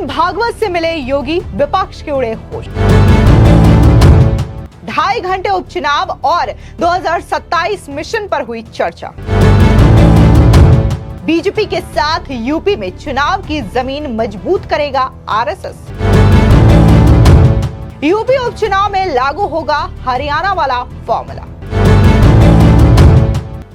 भागवत से मिले योगी, विपक्ष के उड़े होश। 2.5 घंटे उपचुनाव और 2027 मिशन पर हुई चर्चा। बीजेपी के साथ यूपी में चुनाव की जमीन मजबूत करेगा आरएसएस। यूपी उपचुनाव में लागू होगा हरियाणा वाला फॉर्मूला।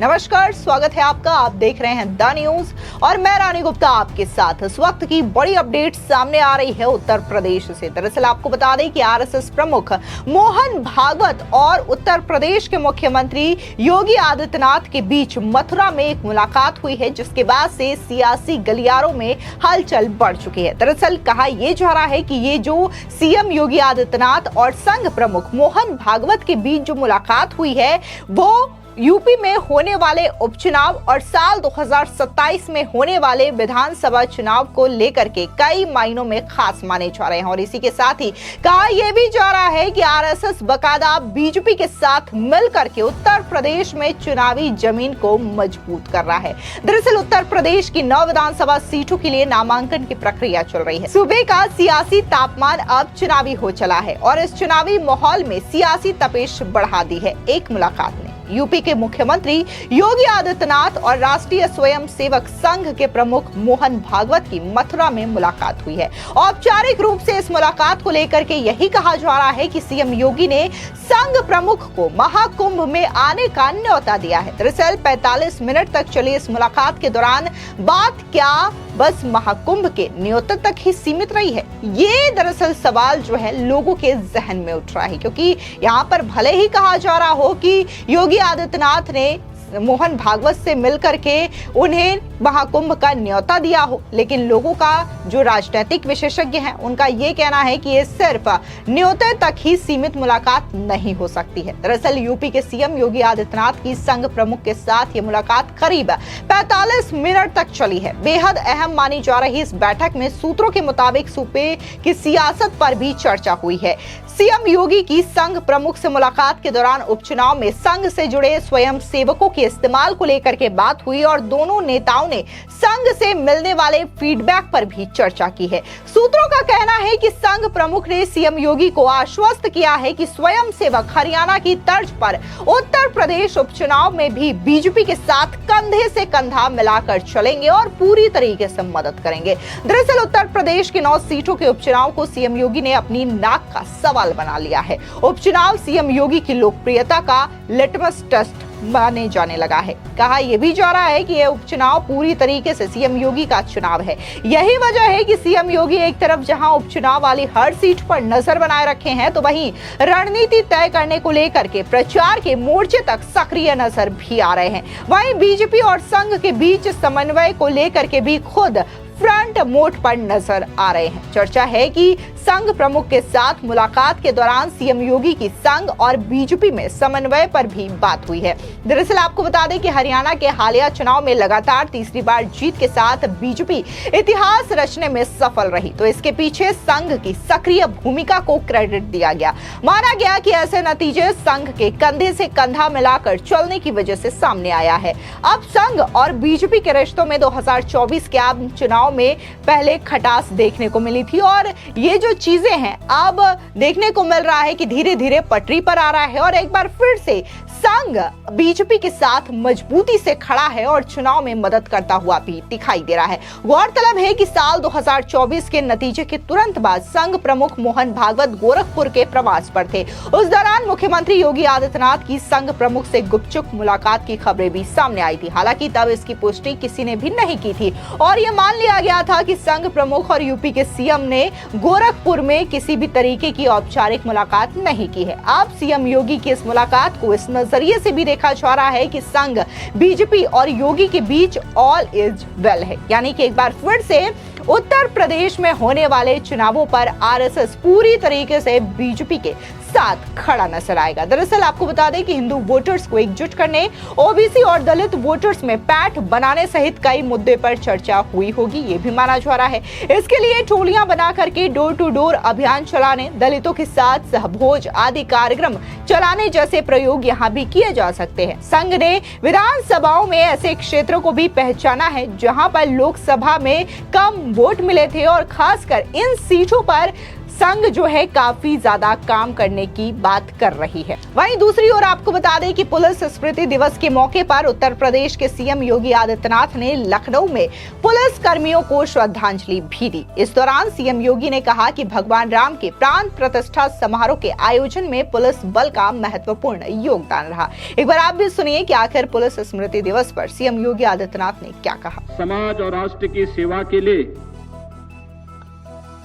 नमस्कार, स्वागत है आपका। आप देख रहे हैं द न्यूज और मैं रानी गुप्ता आपके साथ। इस वक्त की बड़ी अपडेट सामने आ रही है उत्तर प्रदेश से। दरअसल आपको बता दें कि आरएसएस प्रमुख मोहन भागवत और उत्तर प्रदेश के मुख्यमंत्री योगी आदित्यनाथ के बीच मथुरा में एक मुलाकात हुई है, जिसके बाद से सियासी गलियारों में हलचल बढ़ चुकी है। दरअसल कहा यह जा रहा है कि ये जो सीएम योगी आदित्यनाथ और संघ प्रमुख मोहन भागवत के बीच जो मुलाकात हुई है वो यूपी में होने वाले उपचुनाव और साल 2027 में होने वाले विधानसभा चुनाव को लेकर के कई मायनों में खास माने जा रहे हैं। और इसी के साथ ही कहा यह भी जा रहा है कि आरएसएस बकायदा बीजेपी के साथ मिलकर के उत्तर प्रदेश में चुनावी जमीन को मजबूत कर रहा है। दरअसल उत्तर प्रदेश की 9 विधानसभा सीटों के लिए नामांकन की प्रक्रिया चल रही है। सूबे का सियासी तापमान अब चुनावी हो चला है और इस चुनावी माहौल में सियासी तपेश बढ़ा दी है। एक मुलाकात ने यूपी के मुख्यमंत्री योगी आदित्यनाथ और राष्ट्रीय स्वयंसेवक संघ के प्रमुख मोहन भागवत की मथुरा में मुलाकात हुई है। औपचारिक रूप से इस मुलाकात को लेकर के यही कहा जा रहा है कि सीएम योगी ने संघ प्रमुख को महाकुंभ में आने का न्योता दिया है। दरअसल 45 मिनट तक चली इस मुलाकात के दौरान बात क्या बस महाकुंभ के न्योते तक ही सीमित रही है? ये दरअसल सवाल जो है लोगों के जहन में उठ रहा है, क्योंकि यहाँ पर भले ही कहा जा रहा हो कि योगी आदित्यनाथ ने मोहन भागवत से मिलकर के उन्हें महाकुंभ का न्योता दिया हो, लेकिन लोगों का जो राजनीतिक विशेषज्ञ हैं उनका ये कहना है कि ये सिर्फ न्योते तक ही सीमित मुलाकात नहीं हो सकती है। दरअसल यूपी के सीएम योगी आदित्यनाथ की संघ प्रमुख के साथ ये मुलाकात करीब 45 मिनट तक चली है। बेहद अहम मानी जा रही इस बैठक में सूत्रों के मुताबिक सूबे की सियासत पर भी चर्चा हुई है। सीएम योगी की संघ प्रमुख से मुलाकात के दौरान उपचुनाव में संघ से जुड़े स्वयं सेवकों के इस्तेमाल को लेकर के बात हुई और दोनों नेताओं ने संघ से मिलने वाले फीडबैक पर भी चर्चा की है। सूत्रों का कहना है कि संघ प्रमुख ने सीएम योगी को आश्वस्त किया है कि स्वयं सेवक हरियाणा की तर्ज पर उत्तर प्रदेश उपचुनाव में भी बीजेपी के साथ कंधे से कंधा मिलाकर चलेंगे और पूरी तरीके से मदद करेंगे। दरअसल उत्तर प्रदेश के 9 सीटों के उपचुनाव को सीएम योगी ने अपनी नाक का सवाल बना लिया है। उपचुनाव सीएम योगी की लोकप्रियता का लिटमस टेस्ट माने जाने लगा है। कहा यह भी जा रहा है कि यह उपचुनाव पूरी तरीके से सीएम योगी का चुनाव है। यही वजह है कि सीएम योगी एक तरफ जहां उपचुनाव वाली हर सीट पर नजर बनाए रखे हैं, तो वहीं रणनीति तय करने को लेकर के प्रचार के मोर्चे तक सक्रिय नजर भी आ रहे हैं। वहीं बीजेपी और संघ के बीच समन्वय को लेकर के भी खुद फ्रंट मोड पर नजर आ रहे हैं। चर्चा है कि संघ प्रमुख के साथ मुलाकात के दौरान सीएम योगी की संघ और बीजेपी में समन्वय पर भी बात हुई है। दरअसल आपको बता दें कि हरियाणा के हालिया चुनाव में लगातार तीसरी बार जीत के साथ बीजेपी इतिहास रचने में सफल रही, तो इसके पीछे संघ की सक्रिय भूमिका को क्रेडिट दिया गया। माना गया कि ऐसे नतीजे संघ के कंधे से कंधा मिलाकर चलने की वजह से सामने आया है। अब संघ और बीजेपी के रिश्तों में 2024 के आम चुनाव में पहले खटास देखने को मिली थी और ये जो चीजें हैं अब देखने को मिल रहा है कि धीरे धीरे पटरी पर आ रहा है और एक बार फिर से संघ बीजेपी के साथ मजबूती से खड़ा है और चुनाव में मदद करता हुआ भी दिखाई दे रहा है। गौरतलब है कि साल 2024 के नतीजे के तुरंत बाद संघ प्रमुख मोहन भागवत गोरखपुर के प्रवास पर थे। उस दौरान मुख्यमंत्री योगी आदित्यनाथ की संघ प्रमुख से गुपचुप मुलाकात की खबरें भी सामने आई थी। हालांकि तब इसकी पुष्टि किसी ने भी नहीं की थी और ये मान लिया गया था कि संघ प्रमुख और यूपी के सीएम ने गोरखपुर में किसी भी तरीके की औपचारिक मुलाकात नहीं की है। अब सीएम योगी की इस मुलाकात को इस नजरिए से भी देखा जा रहा है कि संघ बीजेपी और योगी के बीच ऑल इज वेल है, यानी कि एक बार फिर से उत्तर प्रदेश में होने वाले चुनावों पर आरएसएस पूरी तरीके से बीजेपी के साथ खड़ा नजर आएगा। दरअसल आपको बता दें कि हिंदू वोटर्स को एकजुट करने, ओबीसी और दलित वोटर्स में पैठ बनाने सहित कई मुद्दे पर चर्चा हुई होगी, ये भी माना जा रहा है। इसके लिए टोलियां बना करके डोर टू डोर अभियान चलाने, दलितों के साथ सहभोज आदि कार्यक्रम चलाने जैसे प्रयोग यहां भी किए जा सकते हैं। संघ ने विधानसभाओं में ऐसे क्षेत्रों को भी पहचाना है जहां पर लोकसभा में कम वोट मिले थे और खासकर इन सीटों पर संघ जो है काफी ज्यादा काम करने की बात कर रही है। वहीं दूसरी ओर आपको बता दें कि पुलिस स्मृति दिवस के मौके पर उत्तर प्रदेश के सीएम योगी आदित्यनाथ ने लखनऊ में पुलिस कर्मियों को श्रद्धांजलि भी दी। इस दौरान सीएम योगी ने कहा कि भगवान राम के प्राण प्रतिष्ठा समारोह के आयोजन में पुलिस बल का महत्वपूर्ण योगदान रहा। एक बार आप भी सुनिए कि आखिर पुलिस स्मृति दिवस पर सीएम योगी आदित्यनाथ ने क्या कहा। समाज और राष्ट्र की सेवा के लिए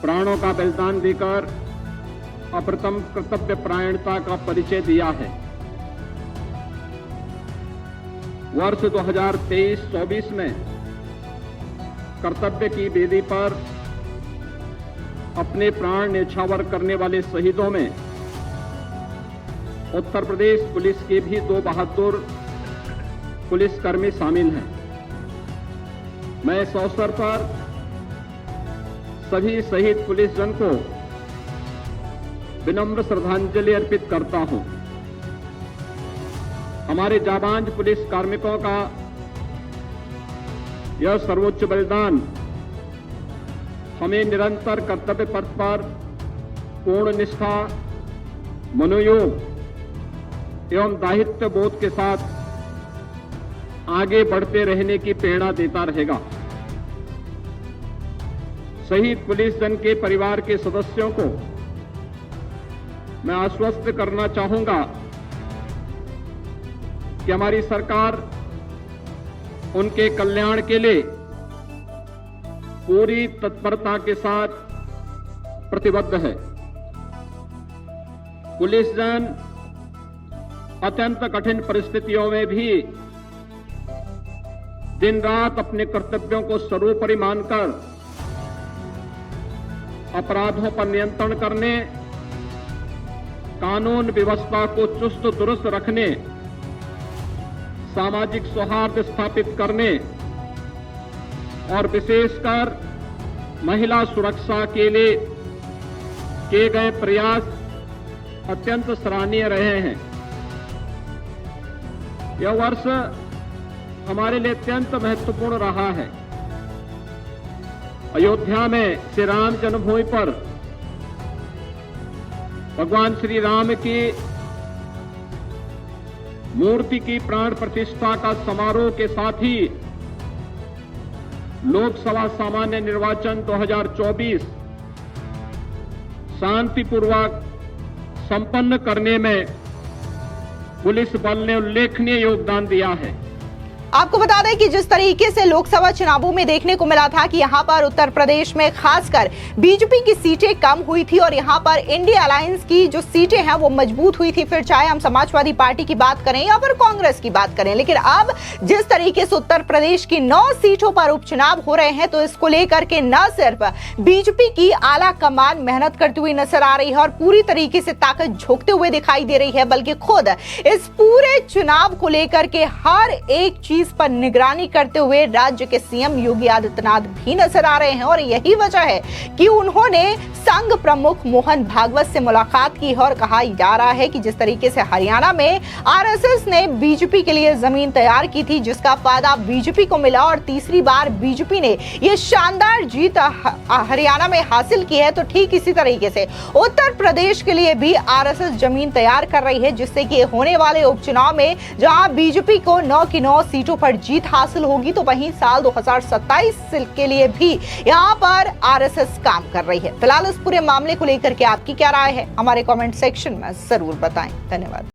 प्राणों का बलिदान देकर अप्रतिम कर्तव्य परायणता का परिचय दिया है। वर्ष 2023-24 में कर्तव्य की वेदी पर अपने प्राण न्यौछावर करने वाले शहीदों में उत्तर प्रदेश पुलिस के भी 2 बहादुर पुलिसकर्मी शामिल हैं। मैं इस अवसर पर सभी शहीद पुलिस जन को विनम्र श्रद्धांजलि अर्पित करता हूं। हमारे जाबांज पुलिस कार्मिकों का यह सर्वोच्च बलिदान हमें निरंतर कर्तव्य पथ पर पूर्ण निष्ठा, मनोयोग एवं दायित्व बोध के साथ आगे बढ़ते रहने की प्रेरणा देता रहेगा। शहीद पुलिस जन के परिवार के सदस्यों को मैं आश्वस्त करना चाहूंगा कि हमारी सरकार उनके कल्याण के लिए पूरी तत्परता के साथ प्रतिबद्ध है। पुलिस जन अत्यंत कठिन परिस्थितियों में भी दिन रात अपने कर्तव्यों को सर्वोपरि मानकर अपराधों पर नियंत्रण करने, कानून व्यवस्था को चुस्त दुरुस्त रखने, सामाजिक सौहार्द स्थापित करने और विशेषकर महिला सुरक्षा के लिए किए गए प्रयास अत्यंत सराहनीय रहे हैं। यह वर्ष हमारे लिए अत्यंत महत्वपूर्ण रहा है। अयोध्या में श्री राम जन्मभूमि पर भगवान श्री राम की मूर्ति की प्राण प्रतिष्ठा का समारोह के साथ ही लोकसभा सामान्य निर्वाचन 2024 शांतिपूर्वक संपन्न करने में पुलिस बल ने उल्लेखनीय योगदान दिया है। आपको बता दें कि जिस तरीके से लोकसभा चुनावों में देखने को मिला था कि यहां पर उत्तर प्रदेश में खासकर बीजेपी की सीटें कम हुई थी और यहां पर इंडिया अलायंस की जो सीटें हैं वो मजबूत हुई थी, फिर चाहे हम समाजवादी पार्टी की बात करें या फिर कांग्रेस की बात करें। लेकिन अब जिस तरीके से उत्तर प्रदेश की 9 सीटों पर उपचुनाव हो रहे हैं तो इसको लेकर के न सिर्फ बीजेपी की आला कमान मेहनत करती हुई नजर आ रही है और पूरी तरीके से ताकत झोंकते हुए दिखाई दे रही है, बल्कि खुद इस पूरे चुनाव को लेकर के हर एक चीज पर निगरानी करते हुए राज्य के सीएम योगी आदित्यनाथ भी नजर आ रहे हैं। और यही वजह है कि उन्होंने संघ प्रमुख मोहन भागवत से मुलाकात की और कहा जा रहा है कि जिस तरीके से हरियाणा में आरएसएस ने बीजेपी के लिए जमीन तैयार की थी, जिसका फायदा बीजेपी को मिला और तीसरी बार बीजेपी ने यह शानदार जीत हरियाणा में हासिल की है, तो ठीक इसी तरीके से उत्तर प्रदेश के लिए भी आरएसएस जमीन तैयार कर रही है, जिससे कि होने वाले उपचुनाव में जहां बीजेपी को 9 की 9 सीटों पर जीत हासिल होगी, तो वहीं साल 2027 के लिए भी यहां पर आरएसएस काम कर रही है। फिलहाल इस पूरे मामले को लेकर के आपकी क्या राय है, हमारे कमेंट सेक्शन में जरूर बताएं। धन्यवाद।